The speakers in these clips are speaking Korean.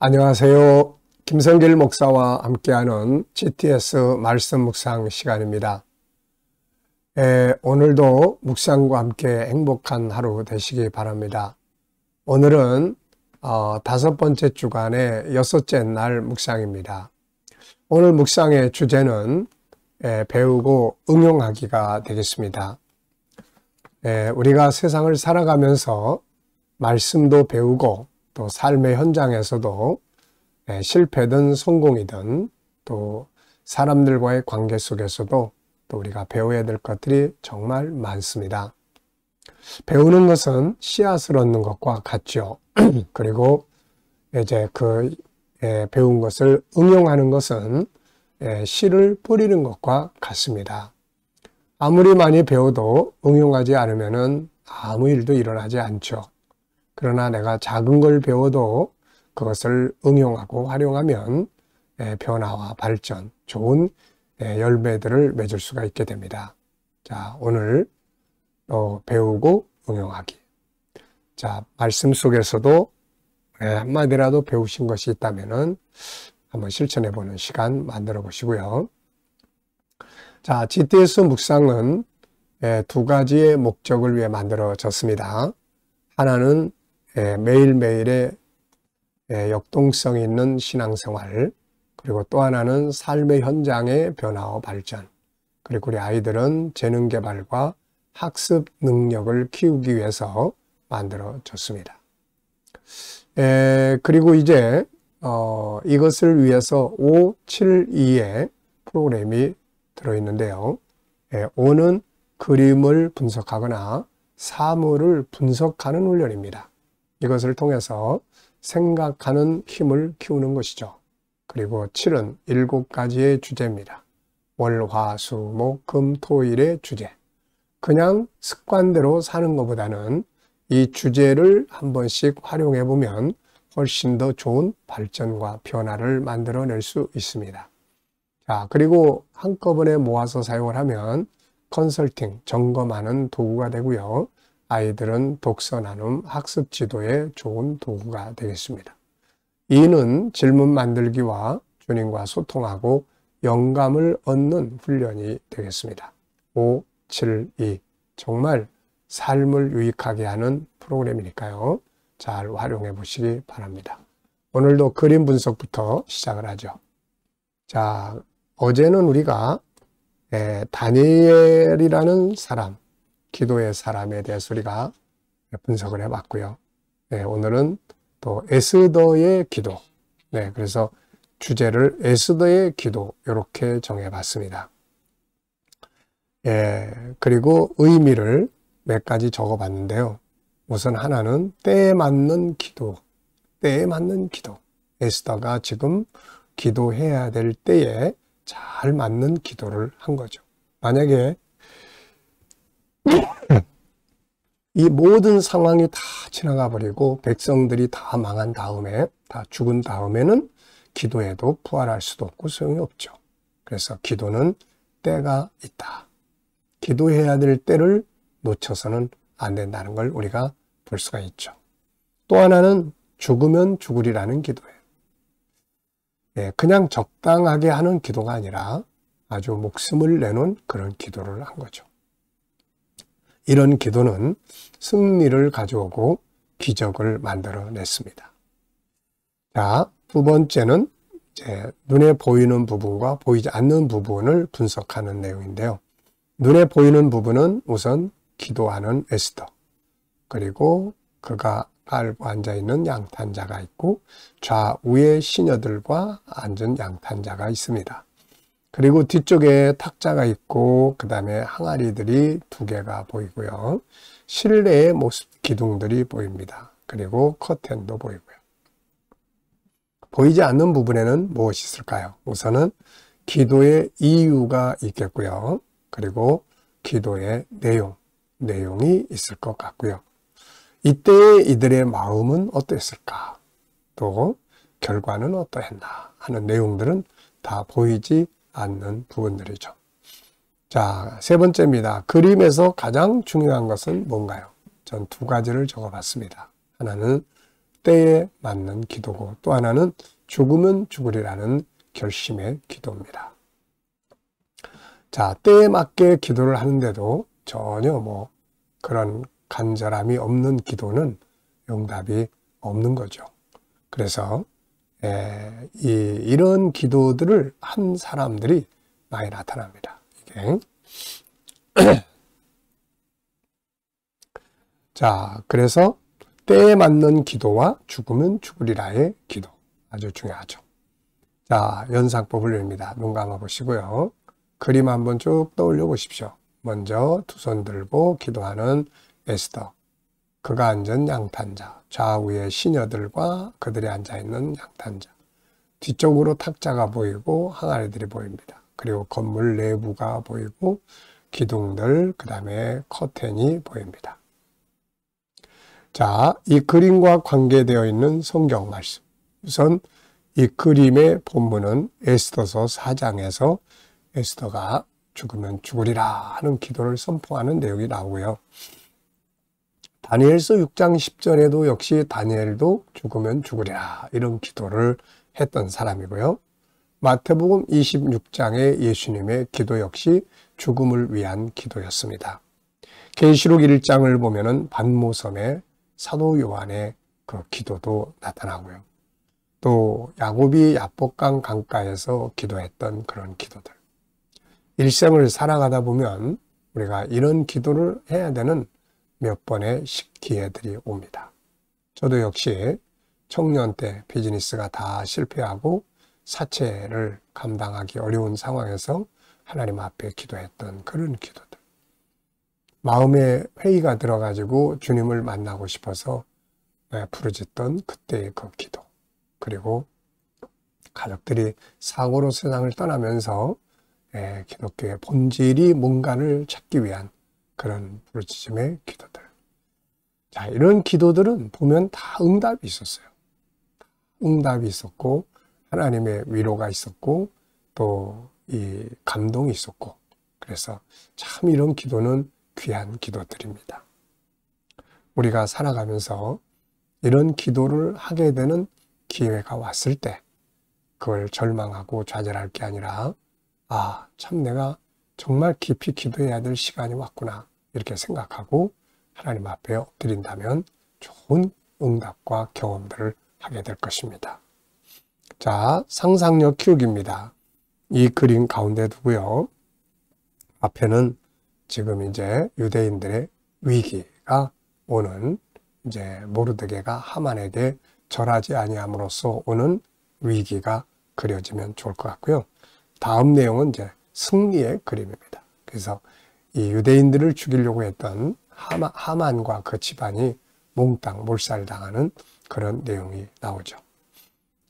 안녕하세요. 김성길 목사와 함께하는 GTS 말씀 묵상 시간입니다. 오늘도 묵상과 함께 행복한 하루 되시기 바랍니다. 오늘은 5번째 주간의 6째 날 묵상입니다. 오늘 묵상의 주제는 배우고 응용하기가 되겠습니다. 우리가 세상을 살아가면서 말씀도 배우고 또 삶의 현장에서도 실패든 성공이든 또 사람들과의 관계 속에서도 또 우리가 배워야 될 것들이 정말 많습니다. 배우는 것은 씨앗을 얻는 것과 같죠. 그리고 이제 배운 것을 응용하는 것은 씨를 뿌리는 것과 같습니다. 아무리 많이 배워도 응용하지 않으면 아무 일도 일어나지 않죠. 그러나 내가 작은 걸 배워도 그것을 응용하고 활용하면 변화와 발전, 좋은 열매들을 맺을 수가 있게 됩니다. 자, 오늘 배우고 응용하기. 자, 말씀 속에서도 한마디라도 배우신 것이 있다면 한번 실천해 보는 시간 만들어 보시고요. 자, GTS 묵상은 두 가지의 목적을 위해 만들어졌습니다. 하나는 매일매일의 역동성이 있는 신앙생활, 그리고 또 하나는 삶의 현장의 변화와 발전, 그리고 우리 아이들은 재능 개발과 학습 능력을 키우기 위해서 만들어졌습니다. 그리고 이제 이것을 위해서 572의 프로그램이 들어있는데요. 5는 그림을 분석하거나 사물을 분석하는 훈련입니다. 이것을 통해서 생각하는 힘을 키우는 것이죠. 그리고 7은 7가지의 주제입니다. 월, 화, 수, 목, 금, 토일의 주제. 그냥 습관대로 사는 것보다는 이 주제를 한 번씩 활용해 보면 훨씬 더 좋은 발전과 변화를 만들어낼 수 있습니다. 자, 그리고 한꺼번에 모아서 사용을 하면 컨설팅, 점검하는 도구가 되고요. 아이들은 독서 나눔, 학습 지도에 좋은 도구가 되겠습니다. 2는 질문 만들기와 주님과 소통하고 영감을 얻는 훈련이 되겠습니다. 5, 7, 2. 정말 삶을 유익하게 하는 프로그램이니까요. 잘 활용해 보시기 바랍니다. 오늘도 그림 분석부터 시작을 하죠. 자, 어제는 우리가 다니엘이라는 사람, 기도의 사람에 대해서 우리가 분석을 해봤고요. 오늘은 또 에스더의 기도. 그래서 주제를 에스더의 기도 이렇게 정해봤습니다. 그리고 의미를 몇 가지 적어봤는데요. 우선 하나는 때에 맞는 기도. 때에 맞는 기도. 에스더가 지금 기도해야 될 때에 잘 맞는 기도를 한 거죠. 만약에 이 모든 상황이 다 지나가 버리고 백성들이 다 망한 다음에, 다 죽은 다음에는 기도해도 부활할 수도 없고 소용이 없죠. 그래서 기도는 때가 있다. 기도해야 될 때를 놓쳐서는 안 된다는 걸 우리가 볼 수가 있죠. 또 하나는 죽으면 죽으리라는 기도예요. 그냥 적당하게 하는 기도가 아니라 아주 목숨을 내놓은 그런 기도를 한 거죠. 이런 기도는 승리를 가져오고 기적을 만들어냈습니다. 자, 두 번째는 이제 눈에 보이는 부분과 보이지 않는 부분을 분석하는 내용인데요. 눈에 보이는 부분은 우선 기도하는 에스더, 그리고 그가 깔고 앉아있는 양탄자가 있고 좌우에 시녀들과 앉은 양탄자가 있습니다. 그리고 뒤쪽에 탁자가 있고 그 다음에 항아리들이 2개가 보이고요. 실내의 모습 기둥들이 보입니다. 그리고 커튼도 보이고요. 보이지 않는 부분에는 무엇이 있을까요? 우선은 기도의 이유가 있겠고요. 그리고 기도의 내용이 있을 것 같고요. 이때 이들의 마음은 어땠을까? 또 결과는 어떠했나 하는 내용들은 다 보이지 않는 부분들이죠. 자, 세 번째입니다. 그림에서 가장 중요한 것은 뭔가요? 전 2가지를 적어봤습니다. 하나는 때에 맞는 기도고, 또 하나는 죽으면 죽으리라는 결심의 기도입니다. 자, 때에 맞게 기도를 하는데도 전혀 그런 간절함이 없는 기도는 응답이 없는 거죠. 그래서 이런 기도들을 한 사람들이 많이 나타납니다. 이게. 자, 그래서 때에 맞는 기도와 죽으면 죽으리라의 기도, 아주 중요하죠. 자, 연상법을 냅니다. 눈 감아 보시고요. 그림 한번 쭉 떠올려 보십시오. 먼저 두 손 들고 기도하는 에스더, 그가 앉은 양탄자, 좌우에 시녀들과 그들이 앉아있는 양탄자, 뒤쪽으로 탁자가 보이고 항아리들이 보입니다. 그리고 건물 내부가 보이고 기둥들, 그 다음에 커튼이 보입니다. 자, 이 그림과 관계되어 있는 성경 말씀. 우선 이 그림의 본문은 에스더서 4장에서 에스더가 죽으면 죽으리라 하는 기도를 선포하는 내용이 나오고요. 다니엘서 6장 10절에도 역시 다니엘도 죽으면 죽으리라 이런 기도를 했던 사람이고요. 마태복음 26장의 예수님의 기도 역시 죽음을 위한 기도였습니다. 계시록 1장을 보면은 반모섬의 사도 요한의 그 기도도 나타나고요. 또 야곱이 야복강 강가에서 기도했던 그런 기도들. 일생을 살아가다 보면 우리가 이런 기도를 해야 되는 몇 번의 기회들이 옵니다. 저도 역시 청년 때 비즈니스가 다 실패하고 사채를 감당하기 어려운 상황에서 하나님 앞에 기도했던 그런 기도들. 마음에 회의가 들어가지고 주님을 만나고 싶어서 부르짖던 그때의 그 기도. 그리고 가족들이 사고로 세상을 떠나면서 기독교의 본질이 뭔가를 찾기 위한 그런 부르짖음의 기도들. 자, 이런 기도들은 보면 다 응답이 있었어요. 응답이 있었고 하나님의 위로가 있었고 또 이 감동이 있었고, 그래서 참 이런 기도는 귀한 기도들입니다. 우리가 살아가면서 이런 기도를 하게 되는 기회가 왔을 때 그걸 절망하고 좌절할 게 아니라 참 내가 정말 깊이 기도해야 될 시간이 왔구나 이렇게 생각하고 하나님 앞에 엎드린다면 좋은 응답과 경험들을 하게 될 것입니다. 자, 상상력 키우기입니다. 이 그림 가운데 두고요. 앞에는 지금 이제 유대인들의 위기가 오는 이제 모르드게가 하만에게 절하지 아니함으로써 오는 위기가 그려지면 좋을 것 같고요. 다음 내용은 이제 승리의 그림입니다. 그래서 이 유대인들을 죽이려고 했던 하만과 그 집안이 몽땅 몰살당하는 그런 내용이 나오죠.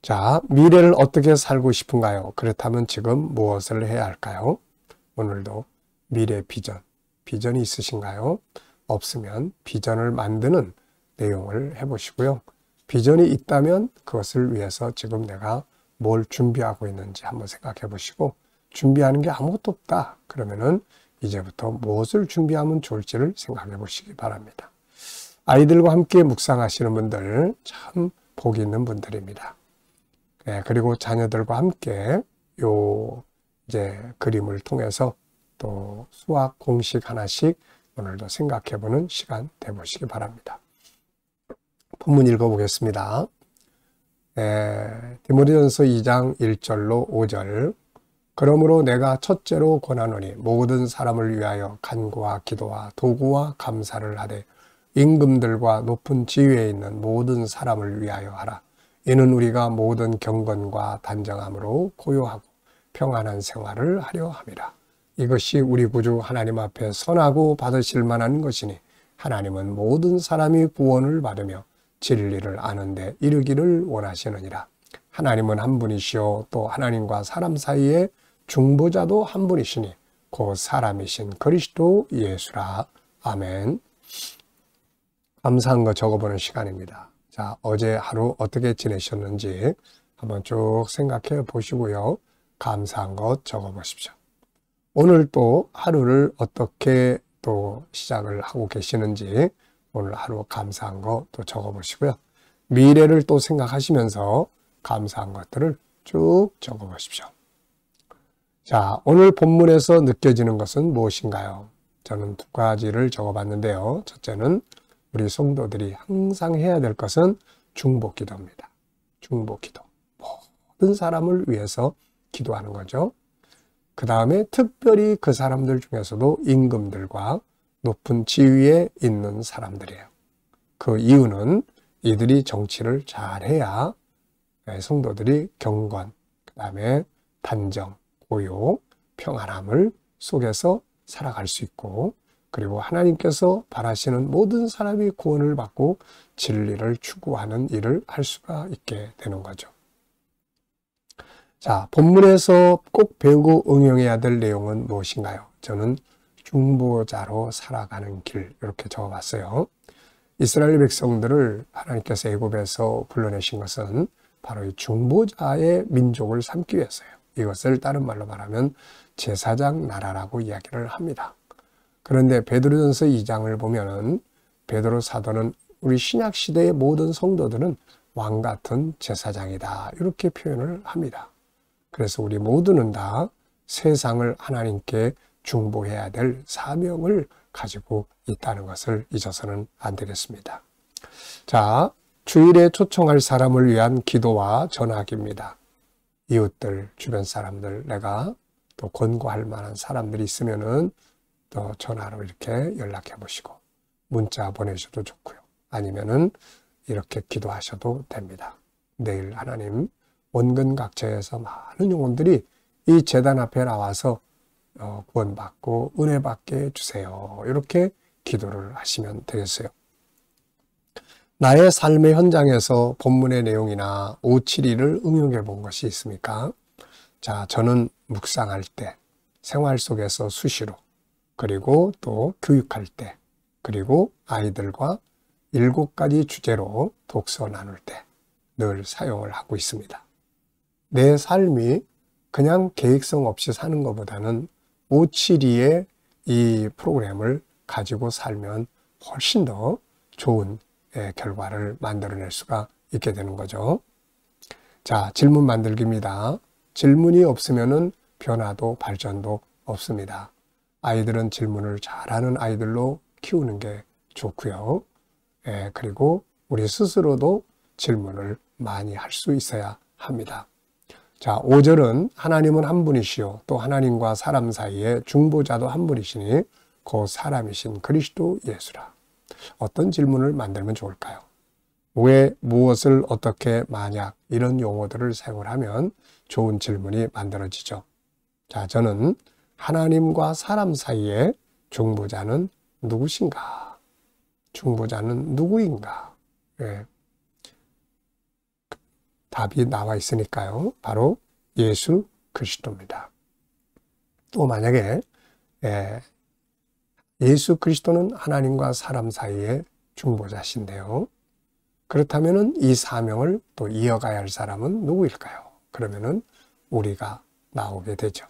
자, 미래를 어떻게 살고 싶은가요? 그렇다면 지금 무엇을 해야 할까요? 오늘도 미래 비전이 있으신가요? 없으면 비전을 만드는 내용을 해보시고요. 비전이 있다면 그것을 위해서 지금 내가 뭘 준비하고 있는지 한번 생각해 보시고, 준비하는 게 아무것도 없다 그러면은 이제부터 무엇을 준비하면 좋을지를 생각해 보시기 바랍니다. 아이들과 함께 묵상하시는 분들 참 복이 있는 분들입니다. 그리고 자녀들과 함께 이제 그림을 통해서 또 수학 공식 하나씩 오늘도 생각해 보는 시간 되보시기 바랍니다. 본문 읽어보겠습니다. 디모데전서 2장 1절로 5절. 그러므로 내가 첫째로 권하노니 모든 사람을 위하여 간구와 기도와 도구와 감사를 하되 임금들과 높은 지위에 있는 모든 사람을 위하여 하라. 이는 우리가 모든 경건과 단정함으로 고요하고 평안한 생활을 하려 함이라. 이것이 우리 구주 하나님 앞에 선하고 받으실 만한 것이니 하나님은 모든 사람이 구원을 받으며 진리를 아는 데 이르기를 원하시느니라. 하나님은 한 분이시요 또 하나님과 사람 사이에 중보자도 한 분이시니 곧 사람이신 그리스도 예수라. 아멘. 감사한 거 적어보는 시간입니다. 자, 어제 하루 어떻게 지내셨는지 한번 쭉 생각해 보시고요. 감사한 것 적어보십시오. 오늘 또 하루를 어떻게 또 시작을 하고 계시는지 오늘 하루 감사한 거 또 적어보시고요. 미래를 또 생각하시면서 감사한 것들을 쭉 적어 보십시오. 자, 오늘 본문에서 느껴지는 것은 무엇인가요? 저는 두 가지를 적어 봤는데요. 첫째는 우리 성도들이 항상 해야 될 것은 중보기도입니다. 중보기도. 모든 사람을 위해서 기도하는 거죠. 그 다음에 특별히 그 사람들 중에서도 임금들과 높은 지위에 있는 사람들이에요. 그 이유는 이들이 정치를 잘해야 성도들이 경건, 그 다음에 단정, 고요, 평안함을 속에서 살아갈 수 있고, 그리고 하나님께서 바라시는 모든 사람이 구원을 받고 진리를 추구하는 일을 할 수가 있게 되는 거죠. 자, 본문에서 꼭 배우고 응용해야 될 내용은 무엇인가요? 저는 중보자로 살아가는 길, 이렇게 적어봤어요. 이스라엘 백성들을 하나님께서 애굽에서 불러내신 것은 바로 이 중보자의 민족을 삼기 위해서예요. 이것을 다른 말로 말하면 제사장 나라라고 이야기를 합니다. 그런데 베드로전서 2장을 보면은 베드로 사도는 우리 신약 시대의 모든 성도들은 왕 같은 제사장이다, 이렇게 표현을 합니다. 그래서 우리 모두는 다 세상을 하나님께 중보해야 될 사명을 가지고 있다는 것을 잊어서는 안 되겠습니다. 자, 주일에 초청할 사람을 위한 기도와 전화기입니다. 이웃들, 주변 사람들, 내가 또 권고할 만한 사람들이 있으면은 또 전화로 이렇게 연락해 보시고 문자 보내셔도 좋고요. 아니면은 이렇게 기도하셔도 됩니다. 내일 하나님 원근각처에서 많은 영혼들이 이 제단 앞에 나와서 구원받고 은혜 받게 해주세요. 이렇게 기도를 하시면 되겠어요. 나의 삶의 현장에서 본문의 내용이나 572를 응용해 본 것이 있습니까? 자, 저는 묵상할 때, 생활 속에서 수시로, 그리고 또 교육할 때, 그리고 아이들과 7가지 주제로 독서 나눌 때 늘 사용을 하고 있습니다. 내 삶이 그냥 계획성 없이 사는 것보다는 572의 이 프로그램을 가지고 살면 훨씬 더 좋은 결과를 만들어낼 수가 있게 되는 거죠. 자, 질문 만들기입니다. 질문이 없으면은 변화도 발전도 없습니다. 아이들은 질문을 잘하는 아이들로 키우는 게 좋고요. 그리고 우리 스스로도 질문을 많이 할 수 있어야 합니다. 자, 5절은 하나님은 한 분이시요 또 하나님과 사람 사이에 중보자도 한 분이시니 그 사람이신 그리스도 예수라. 어떤 질문을 만들면 좋을까요? 왜, 무엇을, 어떻게, 만약 이런 용어들을 사용을 하면 좋은 질문이 만들어지죠. 자, 저는 하나님과 사람 사이에 중보자는 누구신가? 중보자는 누구인가? 답이 나와 있으니까요. 바로 예수 그리스도입니다. 또 만약에 예수 그리스도는 하나님과 사람 사이의 중보자신데요. 그렇다면은 이 사명을 또 이어가야 할 사람은 누구일까요? 그러면은 우리가 나오게 되죠.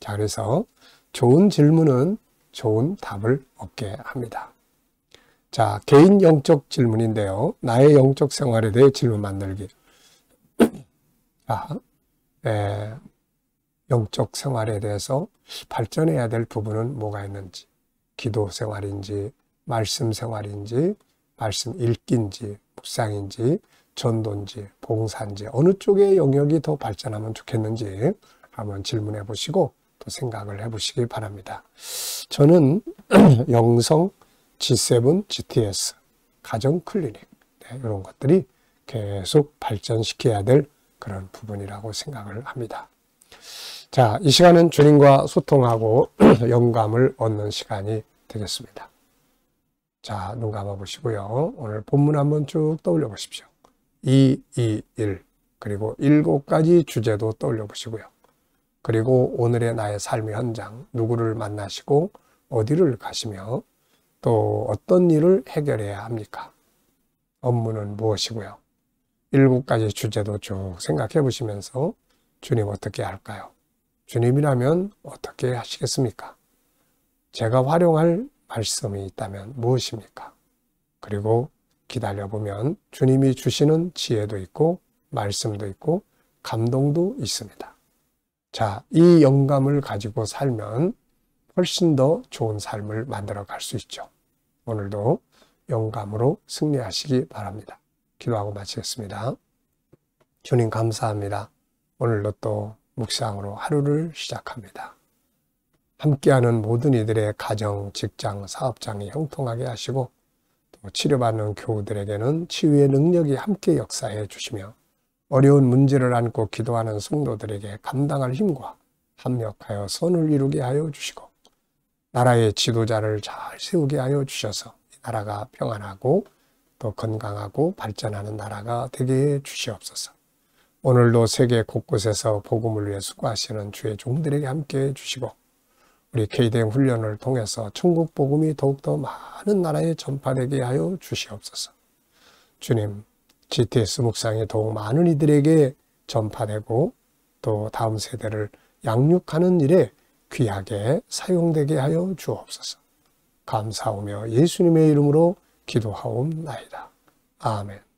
자, 그래서 좋은 질문은 좋은 답을 얻게 합니다. 자, 개인 영적 질문인데요. 나의 영적 생활에 대해 질문 만들기. 자, 영적 생활에 대해서 발전해야 될 부분은 뭐가 있는지, 기도 생활인지, 말씀 생활인지, 말씀 읽기인지, 묵상인지, 전도인지, 봉사인지, 어느 쪽의 영역이 더 발전하면 좋겠는지 한번 질문해 보시고 또 생각을 해 보시기 바랍니다. 저는 영성, G7, GTS, 가정 클리닉, 이런 것들이 계속 발전시켜야 될 그런 부분이라고 생각을 합니다. 자, 이 시간은 주님과 소통하고 영감을 얻는 시간이 되겠습니다. 자, 눈 감아 보시고요. 오늘 본문 한번 쭉 떠올려 보십시오. 2, 2, 1, 그리고 7가지 주제도 떠올려 보시고요. 그리고 오늘의 나의 삶의 현장, 누구를 만나시고 어디를 가시며 또 어떤 일을 해결해야 합니까? 업무는 무엇이고요? 7가지 주제도 쭉 생각해 보시면서 주님 어떻게 할까요? 주님이라면 어떻게 하시겠습니까? 제가 활용할 말씀이 있다면 무엇입니까? 그리고 기다려보면 주님이 주시는 지혜도 있고 말씀도 있고 감동도 있습니다. 자, 이 영감을 가지고 살면 훨씬 더 좋은 삶을 만들어 갈 수 있죠. 오늘도 영감으로 승리하시기 바랍니다. 기도하고 마치겠습니다. 주님 감사합니다. 오늘도 또 묵상으로 하루를 시작합니다. 함께하는 모든 이들의 가정, 직장, 사업장이 형통하게 하시고 또 치료받는 교우들에게는 치유의 능력이 함께 역사해 주시며 어려운 문제를 안고 기도하는 성도들에게 감당할 힘과 합력하여 선을 이루게 하여 주시고 나라의 지도자를 잘 세우게 하여 주셔서 이 나라가 평안하고 또 건강하고 발전하는 나라가 되게 해 주시옵소서. 오늘도 세계 곳곳에서 복음을 위해 수고하시는 주의 종들에게 함께 해 주시고 우리 KDM 훈련을 통해서 천국 복음이 더욱더 많은 나라에 전파되게 하여 주시옵소서. 주님, GTS 묵상이 더욱 많은 이들에게 전파되고 또 다음 세대를 양육하는 일에 귀하게 사용되게 하여 주옵소서. 감사하며 예수님의 이름으로 기도하옵나이다. 아멘.